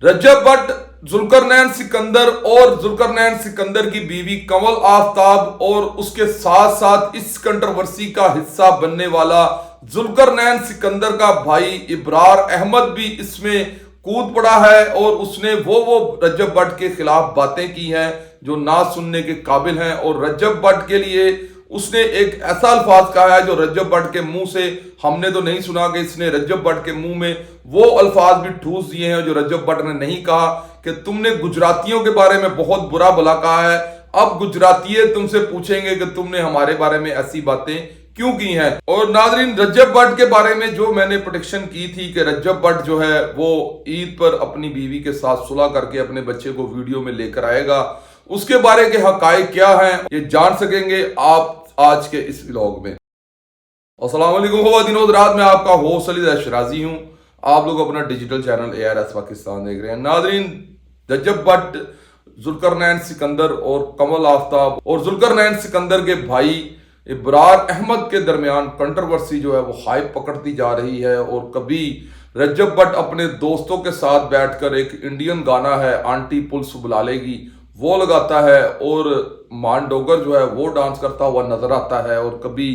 रजब भट्ट, जुल्करनैन सिकंदर और जुल्करनैन सिकंदर की बीवी कमल आफ्ताब और उसके साथ साथ इस कंट्रोवर्सी का हिस्सा बनने वाला जुल्करनैन सिकंदर का भाई इब्रार अहमद भी इसमें कूद पड़ा है और उसने वो रजब भट्ट के खिलाफ बातें की हैं जो ना सुनने के काबिल हैं। और रजब भट्ट के लिए उसने एक ऐसा अल्फाज कहा है जो रजब भट्ट के मुंह से हमने तो नहीं सुना कि इसने रजब भट्ट के मुंह में वो अल्फाज भी ठूस दिए हैं जो रजब भट्ट ने नहीं कहा, कि तुमने गुजरातियों के बारे में बहुत बुरा भला कहा है, अब गुजराती तुमसे पूछेंगे कि तुमने हमारे बारे में ऐसी बातें क्यों की हैं। और नाजरीन, रजब भट्ट के बारे में जो मैंने प्रेडिक्शन की थी कि रजब भट्ट जो है वो ईद पर अपनी बीवी के साथ सुलह करके अपने बच्चे को वीडियो में लेकर आएगा, उसके बारे के हकायक क्या हैं ये जान सकेंगे आप आज के इस व्लॉग में। अस्सलाम वालेकुम खवातीन रात में आपका होस्ट अली शराजी हूं। आप लोग अपना डिजिटल चैनल ARS पाकिस्तान देख रहे हैं। नाजरीन, रजब भट्ट, जुल्करनैन सिकंदर और कमल आफ्ताब और जुल्करनैन सिकंदर के भाई इब्रार अहमद के दरमियान कंट्रोवर्सी जो है वो हाइप पकड़ती जा रही है। और कभी रजब भट्ट अपने दोस्तों के साथ बैठकर एक इंडियन गाना है आंटी पुलिस बुला लेगी वो लगाता है और मान डोगर जो है वो डांस करता हुआ नजर आता है, और कभी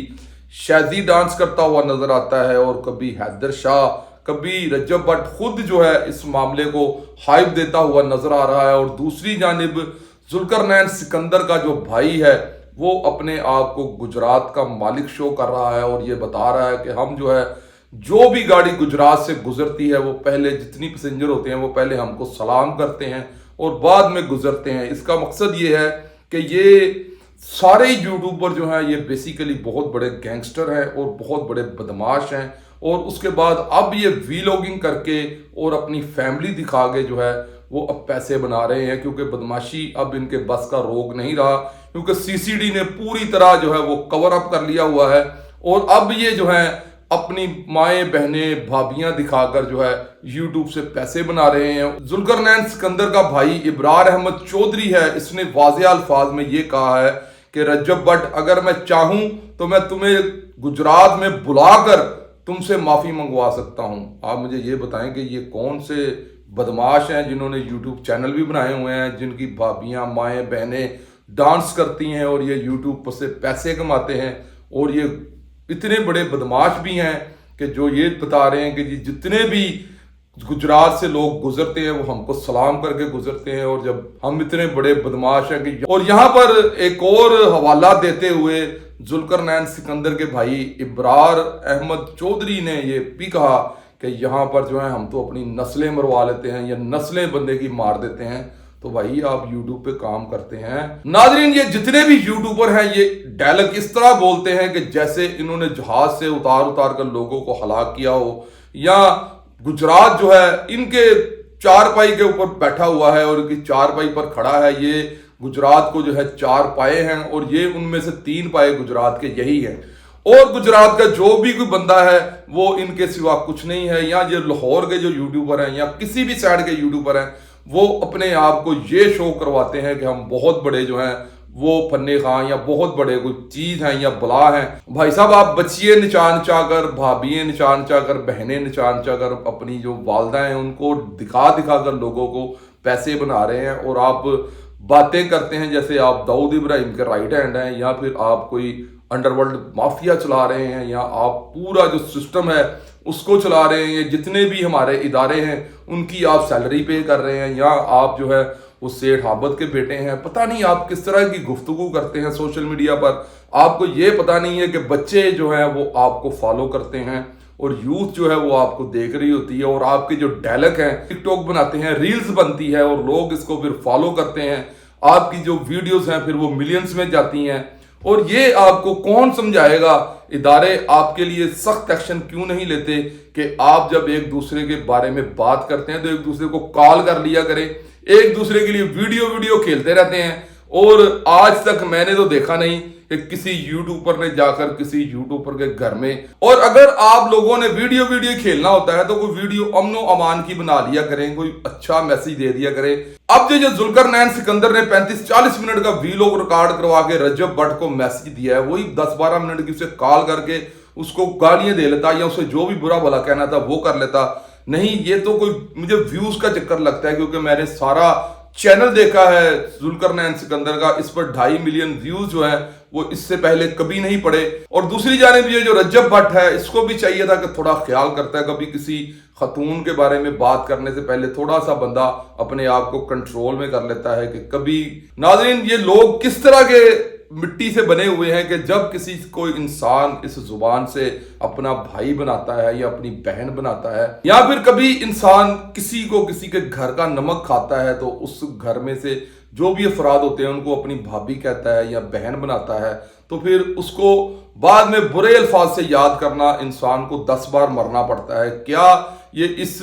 शादी डांस करता हुआ नजर आता है, और कभी हैदर शाह, कभी रजब भट्ट खुद जो है इस मामले को हाइप देता हुआ नजर आ रहा है। और दूसरी जानिब जुल्करनैन सिकंदर का जो भाई है वो अपने आप को गुजरात का मालिक शो कर रहा है और ये बता रहा है कि हम जो है जो भी गाड़ी गुजरात से गुजरती है वो पहले जितनी पैसेंजर होते हैं वो पहले हमको सलाम करते हैं और बाद में गुजरते हैं। इसका मकसद ये है कि ये सारे यूट्यूबर जो हैं ये बेसिकली बहुत बड़े गैंगस्टर हैं और बहुत बड़े बदमाश हैं, और उसके बाद अब ये वीलॉगिंग करके और अपनी फैमिली दिखा के जो है वो अब पैसे बना रहे हैं, क्योंकि बदमाशी अब इनके बस का रोग नहीं रहा, क्योंकि CCD ने पूरी तरह जो है वो कवर अप कर लिया हुआ है। और अब ये जो है अपनी माएँ बहनें भाभियां दिखाकर जो है यूट्यूब से पैसे बना रहे हैं। जुल्करनैन सिकंदर का भाई इब्रार अहमद चौधरी है, इसने वाज़ेह अल्फाज में ये कहा है कि रजब भट्ट, अगर मैं चाहूं तो मैं तुम्हें गुजरात में बुलाकर तुमसे माफी मंगवा सकता हूं। आप मुझे ये बताएं कि ये कौन से बदमाश हैं जिन्होंने यूट्यूब चैनल भी बनाए हुए हैं, जिनकी भाभियां माएँ बहनें डांस करती हैं और ये यूट्यूब पर से पैसे कमाते हैं, और ये इतने बड़े बदमाश भी हैं कि जो ये बता रहे हैं कि जी जितने भी गुजरात से लोग गुजरते हैं वो हमको सलाम करके गुजरते हैं, और जब हम इतने बड़े बदमाश हैं कि। और यहाँ पर एक और हवाला देते हुए जुल्करनैन सिकंदर के भाई इब्रार अहमद चौधरी ने ये भी कहा कि यहाँ पर जो है हम तो अपनी नस्लें मरवा लेते हैं या नस्लें बंदे की मार देते हैं। तो भाई आप यूट्यूब पे काम करते हैं। नाजरीन, ये जितने भी यूट्यूबर हैं ये डायलॉग इस तरह बोलते हैं कि जैसे इन्होंने जहाज से उतार उतार कर लोगों को हलाक किया हो, या गुजरात जो है इनके चारपाई के ऊपर बैठा हुआ है और इनकी चारपाई पर खड़ा है। ये गुजरात को जो है 4 पाए हैं और ये उनमें से 3 पाए गुजरात के यही हैं, और गुजरात का जो भी कोई बंदा है वो इनके सिवा कुछ नहीं है। या ये लाहौर के जो यूट्यूबर हैं या किसी भी साइड के यूट्यूबर हैं वो अपने आप को ये शो करवाते हैं कि हम बहुत बड़े जो हैं वो फन्ने खां या बहुत बड़े कोई चीज हैं या बला हैं। भाई साहब, आप बच्चिए निचान चाकर, भाभियाँ निचान चाकर, बहनें निचान चाकर, अपनी जो वालदा हैं उनको दिखा दिखा कर लोगों को पैसे बना रहे हैं, और आप बातें करते हैं जैसे आप दाऊद इब्राहिम के राइट हैंड हैं, या फिर आप कोई अंडरवर्ल्ड माफिया चला रहे हैं, या आप पूरा जो सिस्टम है उसको चला रहे हैं। जितने भी हमारे इदारे हैं उनकी आप सैलरी पे कर रहे हैं, या आप जो है वो सेठ आबद के बेटे हैं। पता नहीं आप किस तरह की गुफ्तगू करते हैं सोशल मीडिया पर, आपको ये पता नहीं है कि बच्चे जो हैं वो आपको फॉलो करते हैं और यूथ जो है वो आपको देख रही होती है, और आपके जो डायलॉग हैं टिकटॉक बनाते हैं, रील्स बनती है और लोग इसको फिर फॉलो करते हैं। आपकी जो वीडियोस हैं फिर वो मिलियंस में जाती हैं, और ये आपको कौन समझाएगा, इदारे आपके लिए सख्त एक्शन क्यों नहीं लेते कि आप जब एक दूसरे के बारे में बात करते हैं तो एक दूसरे को कॉल कर लिया करें, एक दूसरे के लिए वीडियो खेलते रहते हैं। और आज तक मैंने तो देखा नहीं कि किसी यूट्यूबर ने जाकर किसी यूट्यूबर के घर में, और अगर आप लोगों ने वीडियो खेलना होता है तो कोई वीडियो अमनो अमान की बना लिया करें, कोई अच्छा मैसेज दे दिया करें। अब जो जुल्करनैन सिकंदर ने 35-40 मिनट का वीलॉग रिकॉर्ड करवा के रजब भट्ट को मैसेज दिया है, वही 10-12 मिनट की उसे कॉल करके उसको गालियां दे लेता या उसे जो भी बुरा भला कहना था वो कर लेता। नहीं, ये तो कोई मुझे व्यूज का चक्कर लगता है, क्योंकि मैंने सारा चैनल देखा है जुल्करनैन सिकंदर का, इस पर 2.5 मिलियन व्यूज जो है वो इससे पहले कभी नहीं पड़े। और दूसरी जानिब ये जो रजब भट्ट है, इसको भी चाहिए था कि थोड़ा ख्याल करता है, कभी किसी खतून के बारे में बात करने से पहले थोड़ा सा बंदा अपने आप को कंट्रोल में कर लेता है। कि कभी नाज़रीन, ये लोग किस तरह के मिट्टी से बने हुए हैं कि जब किसी कोई इंसान इस जुबान से अपना भाई बनाता है या अपनी बहन बनाता है, या फिर कभी इंसान किसी को किसी के घर का नमक खाता है, तो उस घर में से जो भी अफराद होते हैं उनको अपनी भाभी कहता है या बहन बनाता है, तो फिर उसको बाद में बुरे अल्फाज से याद करना इंसान को 10 बार मरना पड़ता है। क्या ये इस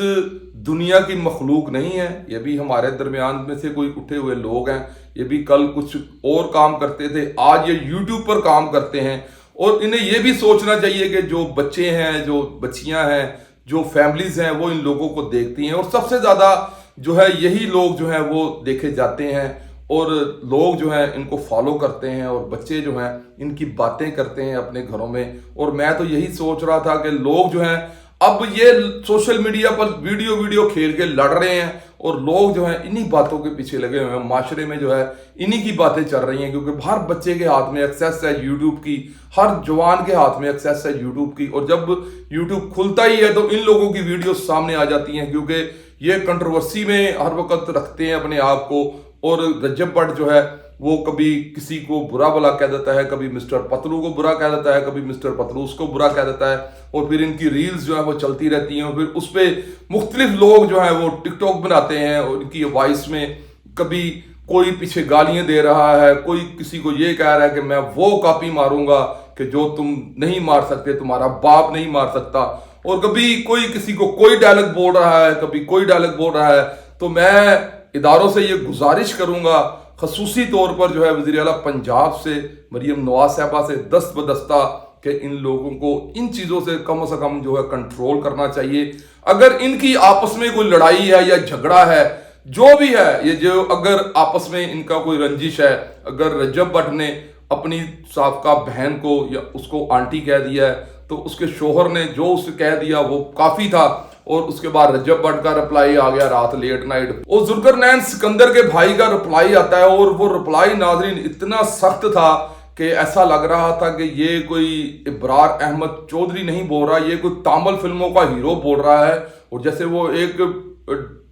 दुनिया की मखलूक नहीं है? ये भी हमारे दरमियान में से कोई उठे हुए लोग हैं, ये भी कल कुछ और काम करते थे, आज ये यूट्यूब पर काम करते हैं। और इन्हें ये भी सोचना चाहिए कि जो बच्चे हैं, जो बच्चियां हैं, जो फैमिलीज हैं, वो इन लोगों को देखती हैं, और सबसे ज़्यादा जो है यही लोग जो हैं वो देखे जाते हैं, और लोग जो हैं इनको फॉलो करते हैं, और बच्चे जो हैं इनकी बातें करते हैं अपने घरों में। और मैं तो यही सोच रहा था कि लोग जो हैं अब ये सोशल मीडिया पर वीडियो खेल के लड़ रहे हैं, और लोग जो हैं इन्हीं बातों के पीछे लगे हुए हैं। माशरे में जो है इन्हीं की बातें चल रही हैं, क्योंकि हर बच्चे के हाथ में एक्सेस है यूट्यूब की, हर जवान के हाथ में एक्सेस है यूट्यूब की, और जब यूट्यूब खुलता ही है तो इन लोगों की वीडियो सामने आ जाती हैं, क्योंकि ये कंट्रोवर्सी में हर वक्त रखते हैं अपने आप को। और रजब भट्ट जो है वो कभी किसी को बुरा भला कह देता है, कभी मिस्टर पतलू को बुरा कह देता है, कभी मिस्टर पतलूस को बुरा कह देता है, और फिर इनकी रील्स जो है वो चलती रहती हैं, और फिर उस पर मुख्तलिफ लोग जो है वो टिकटॉक बनाते हैं, और इनकी वॉइस में कभी कोई पीछे गालियां दे रहा है, कोई किसी को ये कह रहा है कि मैं वो कॉपी मारूंगा कि जो तुम नहीं मार सकते, तुम्हारा बाप नहीं मार सकता, और कभी कोई किसी को कोई डायलॉग बोल रहा है, कभी कोई डायलॉग बोल रहा है। तो मैं इदारों से ये गुजारिश करूंगा, खसूसी तौर पर जो है वज़ीर आला पंजाब से मरियम नवाज साहबा से दस्त बदस्ता, कि इन लोगों को इन चीज़ों से कम जो है कंट्रोल करना चाहिए। अगर इनकी आपस में कोई लड़ाई है या झगड़ा है, जो भी है, ये जो अगर आपस में इनका कोई रंजिश है, अगर रजब भट्ट ने अपनी साबका बहन को या उसको आंटी कह दिया है, तो उसके शोहर ने जो उसे कह दिया वो काफ़ी था, और उसके बाद रजब भट्ट का रिप्लाई आ गया रात लेट नाइट, और जुल्करनैन सिकंदर के भाई का रिप्लाई आता है, और वो रिप्लाई नाज़रीन इतना सख्त था कि ऐसा लग रहा था कि ये कोई इब्रार अहमद चौधरी नहीं बोल रहा, ये कोई तामिल फिल्मों का हीरो बोल रहा है। और जैसे वो एक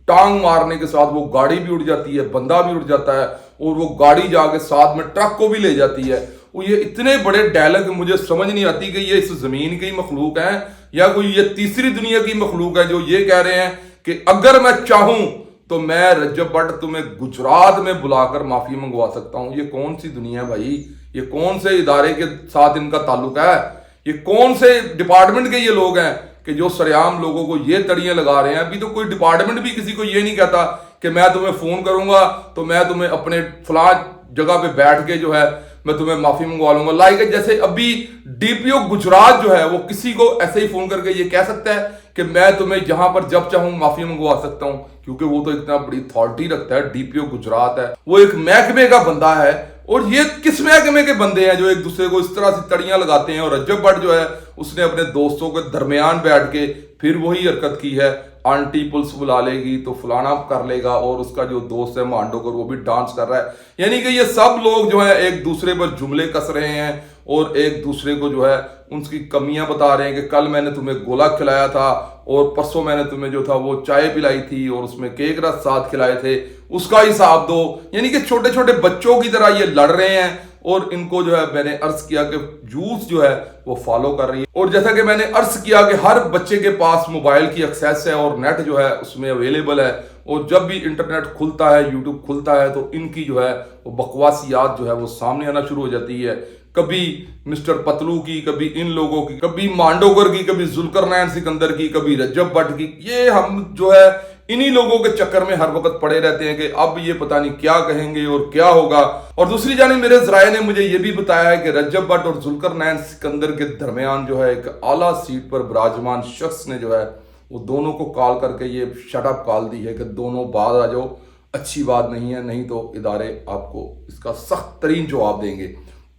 टांग मारने के साथ वो गाड़ी भी उड़ जाती है, बंदा भी उड़ जाता है, और वो गाड़ी जाके साथ में ट्रक को भी ले जाती है। वो ये इतने बड़े डायलॉग मुझे समझ नहीं आती कि ये इस जमीन की मखलूक हैं या कोई ये तीसरी दुनिया की मखलूक है, जो ये कह रहे हैं कि अगर मैं चाहूं तो मैं रजब भट्ट तुम्हें गुजरात में बुलाकर माफी मंगवा सकता हूं। ये कौन सी दुनिया है भाई? ये कौन से इदारे के साथ इनका ताल्लुक है? ये कौन से डिपार्टमेंट के ये लोग हैं कि जो सरेआम लोगों को ये तड़ियां लगा रहे हैं? अभी तो कोई डिपार्टमेंट भी किसी को ये नहीं कहता कि मैं तुम्हें फोन करूंगा तो मैं तुम्हें अपने फलां जगह पे बैठ के जो है मैं तुम्हें माफी मंगवा लूंगा। लाइक जैसे अभी डीपीओ गुजरात जो है वो किसी को ऐसे ही फोन करके ये कह सकता है कि मैं तुम्हें यहां पर जब चाहूं माफी मंगवा सकता हूं, क्योंकि वो तो इतना बड़ी अथॉरिटी रखता है। डीपीओ गुजरात है, वो एक महकमे का बंदा है, और ये किस महकमे के बंदे हैं जो एक दूसरे को इस तरह से तड़ियां लगाते हैं। और रजब भट्ट जो है उसने अपने दोस्तों के दरमियान बैठ के फिर वही हरकत की है, आंटी पुलिस बुला लेगी तो फलाना कर लेगा, और उसका जो दोस्त है मांडोकर वो भी डांस कर रहा है। यानी कि ये सब लोग जो है एक दूसरे पर जुमले कस रहे हैं और एक दूसरे को जो है उनकी कमियां बता रहे हैं कि कल मैंने तुम्हें गोला खिलाया था और परसों मैंने तुम्हें जो था वो चाय पिलाई थी और उसमें केक रस साथ खिलाए थे, उसका हिसाब दो। यानी कि छोटे छोटे बच्चों की तरह ये लड़ रहे हैं, और इनको जो है मैंने अर्ज किया कि यूथ जो है वो फॉलो कर रही है। और जैसा कि मैंने अर्ज किया कि हर बच्चे के पास मोबाइल की एक्सेस है और नेट जो है उसमें अवेलेबल है, और जब भी इंटरनेट खुलता है, यूट्यूब खुलता है, तो इनकी जो है वो बकवासियात जो है वो सामने आना शुरू हो जाती है। कभी मिस्टर पतलू की, कभी इन लोगों की, कभी मांडोकर की, कभी जुल्करनैन सिकंदर की, कभी रजब भट्ट की। ये हम जो है इन्हीं लोगों के चक्कर में हर वक्त पड़े रहते हैं कि अब ये पता नहीं क्या कहेंगे और क्या होगा। और दूसरी जानिब मेरे ज़राए ने मुझे ये भी बताया है कि रजब भट्ट और जुल्करनैन सिकंदर के दरमियान जो है एक आला सीट पर विराजमान शख्स ने जो है वो दोनों को कॉल करके ये शटअप कॉल दी है कि दोनों बाहर आ जाओ, अच्छी बात नहीं है, नहीं तो इदारे आपको इसका सख्त तरीन जवाब देंगे।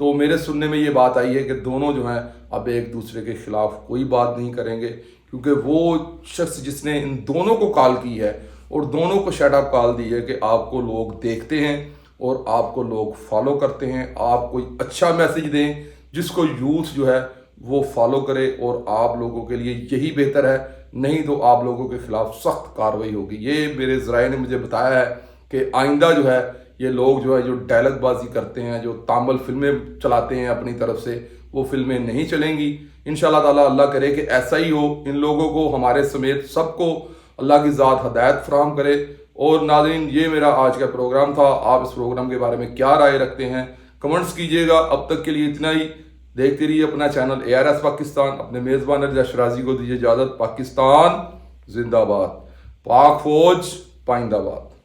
तो मेरे सुनने में ये बात आई है कि दोनों जो हैं अब एक दूसरे के खिलाफ कोई बात नहीं करेंगे, کیونکہ وہ شخص جس نے ان دونوں کو کال کی ہے اور دونوں کو شٹ اپ کال دی ہے کہ آپ کو لوگ دیکھتے ہیں اور آپ کو لوگ فالو کرتے ہیں، آپ کوئی اچھا میسج دیں جس کو یوتھ جو ہے وہ فالو کرے، اور آپ لوگوں کے لیے یہی بہتر ہے، نہیں تو آپ لوگوں کے خلاف سخت کارروائی ہوگی۔ یہ میرے ذرائع نے مجھے بتایا ہے کہ آئندہ جو ہے یہ لوگ جو ہے جو ڈائلاگ بازی کرتے ہیں، جو تامل فلمیں چلاتے ہیں اپنی طرف سے، وہ فلمیں نہیں چلیں گی انشاءاللہ تعالیٰ۔ اللہ کرے کہ ایسا ہی ہو، ان لوگوں کو ہمارے سمیت سب کو اللہ کی ذات ہدایت فراہم کرے۔ اور ناظرین، یہ میرا آج کا پروگرام تھا، آپ اس پروگرام کے بارے میں کیا رائے رکھتے ہیں کمنٹس کیجئے گا۔ اب تک کے لیے اتنا ہی، دیکھتے رہیے اپنا چینل ARS پاکستان۔ اپنے میزبان رضا شرازی کو دیجیے اجازت۔ پاکستان زندہ باد، پاک فوج پائندہ باد۔